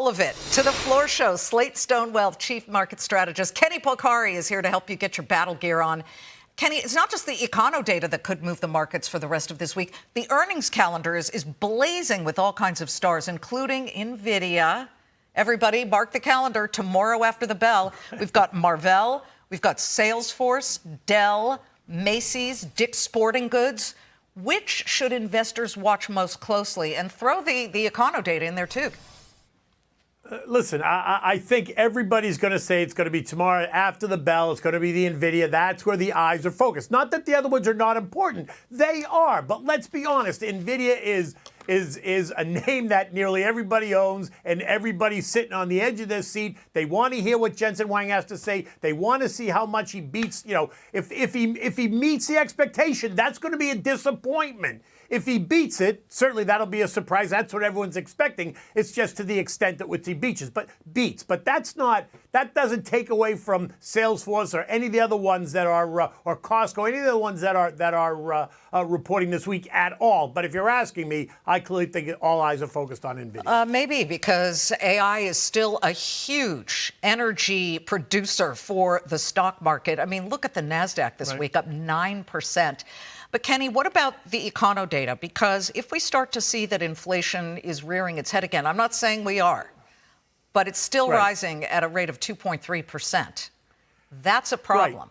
All of it. To the floor show, SlateStone Wealth Chief Market Strategist Kenny Polcari is here to help you get your battle gear on. Kenny, it's not just the econo data that could move the markets for the rest of this week. The earnings calendar is blazing with all kinds of stars, including Nvidia. Everybody, mark the calendar. Tomorrow after the bell, we've got Marvell, we've got Salesforce, Dell, Macy's, Dick's Sporting Goods. Which should investors watch most closely? And throw the econo data in there, too. Listen, I think everybody's going to say it's going to be tomorrow after the bell. It's going to be the Nvidia. That's where the eyes are focused. Not that the other ones are not important. They are. But let's be honest. Nvidia is a name that nearly everybody owns, and everybody's sitting on the edge of their seat. They want to hear what Jensen Huang has to say. They want to see how much he beats. You know, if he meets the expectation, that's going to be a disappointment. If he beats it, certainly that'll be a surprise. That's what everyone's expecting. It's just to the extent at which he beats. But that doesn't take away from Salesforce or any of the other ones that are, or Costco, any of the ones that are reporting this week at all. But if you're asking me, I clearly think all eyes are focused on Nvidia. Maybe because AI is still a huge energy producer for the stock market. I mean, look at the NASDAQ this week, up 9%. But Kenny, what about the econo data? Because if we start to see that inflation is rearing its head again, I'm not saying we are, but it's still rising at a rate of 2.3%. That's a problem. Right.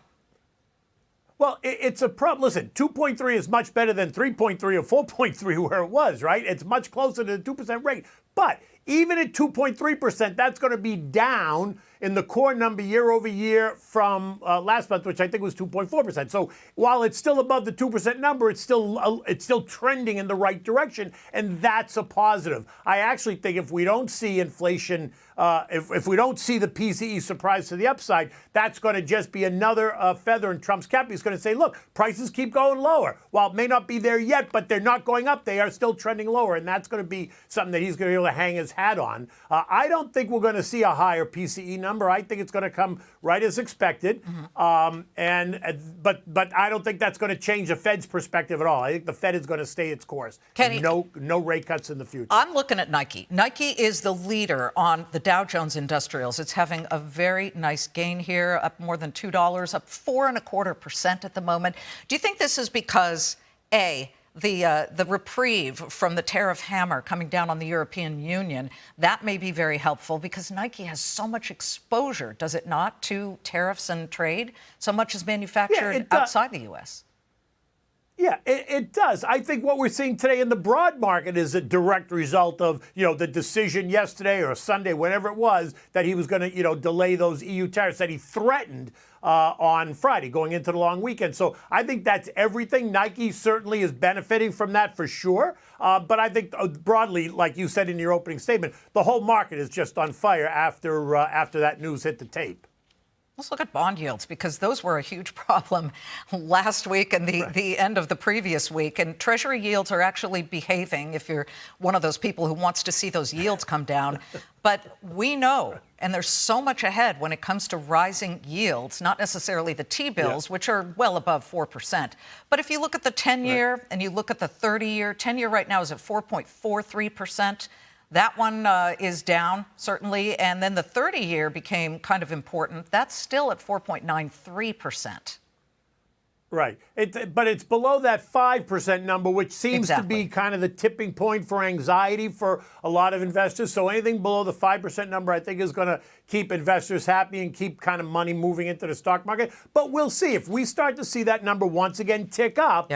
Well, it's a problem. Listen, 2.3 is much better than 3.3 or 4.3 where it was, right? It's much closer to the 2% rate. But even at 2.3%, that's going to be down in the core number year over year from last month, which I think was 2.4%. So while it's still above the 2% number, it's still trending in the right direction, and that's a positive. I actually think if we don't see inflation, if we don't see the PCE surprise to the upside, that's going to just be another feather in Trump's cap. He's going to say, look, prices keep going lower. While it may not be there yet, but they're not going up. They are still trending lower, and that's going to be something that he's going to be able to hang his hat on. I don't think we're going to see a higher PCE number. I think it's going to come right as expected. But I don't think that's going to change the Fed's perspective at all. I think the Fed is going to stay its course. Kenny, no rate cuts in the future. I'm looking at Nike. Nike is the leader on the Dow Jones Industrials. It's having a very nice gain here, up more than $2, up 4.25% at the moment. Do you think this is because, A, the reprieve from the tariff hammer coming down on the European Union, that may be very helpful because Nike has so much exposure, does it not, to tariffs and trade? So much is manufactured outside the U.S. Yeah, it does. I think what we're seeing today in the broad market is a direct result of, the decision yesterday or Sunday, whatever it was, that he was going to, delay those EU tariffs that he threatened on Friday going into the long weekend. So I think that's everything. Nike certainly is benefiting from that for sure. But I think broadly, like you said in your opening statement, the whole market is just on fire after that news hit the tape. Let's look at bond yields, because those were a huge problem last week and the end of the previous week. And Treasury yields are actually behaving, if you're one of those people who wants to see those yields come down. But we know, and there's so much ahead when it comes to rising yields, not necessarily the T-bills, which are well above 4%. But if you look at the 10-year and you look at the 30-year, 10-year right now is at 4.43%. That one is down, certainly. And then the 30-year became kind of important. That's still at 4.93%. Right. But it's below that 5% number, which seems to be kind of the tipping point for anxiety for a lot of investors. So anything below the 5% number, I think, is going to keep investors happy and keep kind of money moving into the stock market. But we'll see. If we start to see that number once again tick up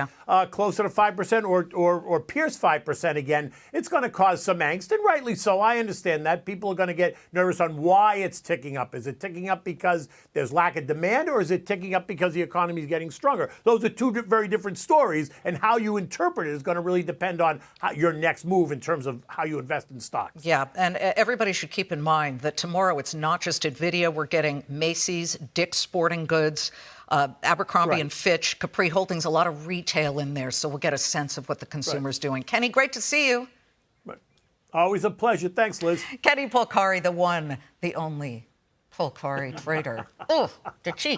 closer to 5% or pierce 5% again, it's going to cause some angst. And rightly so. I understand that. People are going to get nervous on why it's ticking up. Is it ticking up because there's lack of demand, or is it ticking up because the economy is getting stronger? Those are two very different stories, and how you interpret it is going to really depend on your next move in terms of how you invest in stocks. Yeah, and everybody should keep in mind that tomorrow it's not just Nvidia. We're getting Macy's, Dick's Sporting Goods, Abercrombie and Fitch, Capri Holdings, a lot of retail in there, so we'll get a sense of what the consumer's doing. Kenny, great to see you. Always a pleasure. Thanks, Liz. Kenny Polcari, the one, the only Polcari trader. Oh, the cheek.